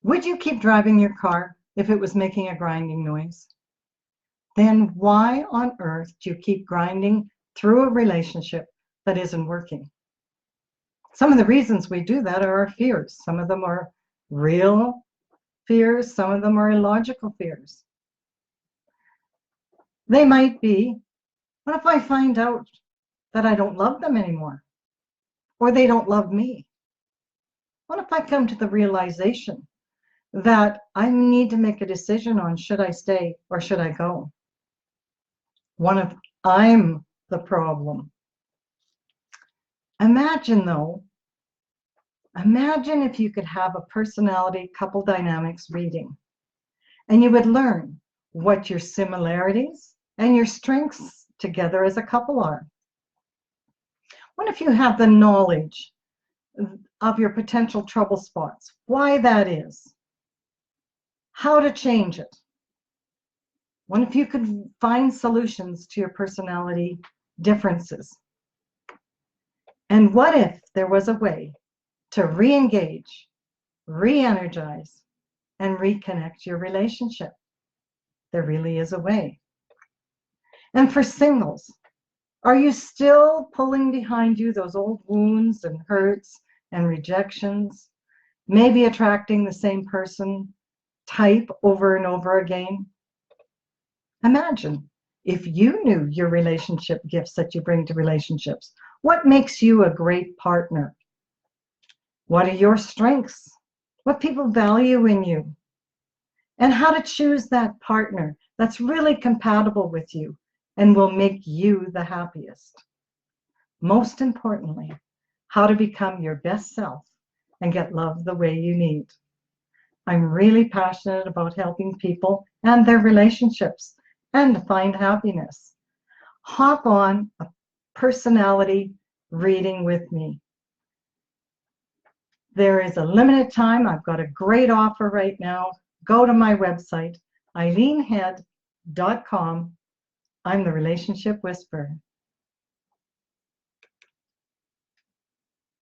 Would you keep driving your car if it was making a grinding noise? Then why on earth do you keep grinding through a relationship that isn't working? Some of the reasons we do that are our fears. Some of them are real fears, some of them are illogical fears. They might be, what if I find out that I don't love them anymore? Or they don't love me? What if I come to the realization that I need to make a decision on should I stay or should I go? What if I'm the problem? Imagine if you could have a personality couple dynamics reading, and you would learn what your similarities and your strengths together as a couple are. What if you have the knowledge of your potential trouble spots, why that is, how to change it? What if you could find solutions to your personality differences? And what if there was a way to re-engage, re-energize, and reconnect your relationship? There really is a way. And for singles, are you still pulling behind you those old wounds and hurts and rejections, maybe attracting the same person type over and over again? Imagine if you knew your relationship gifts that you bring to relationships. What makes you a great partner? What are your strengths? What people value in you? And how to choose that partner that's really compatible with you and will make you the happiest. Most importantly, how to become your best self and get love the way you need. I'm really passionate about helping people and their relationships and to find happiness. Hop on a personality reading with me. There is a limited time. I've got a great offer right now. Go to my website, eileenhead.com. I'm the Relationship Whisperer.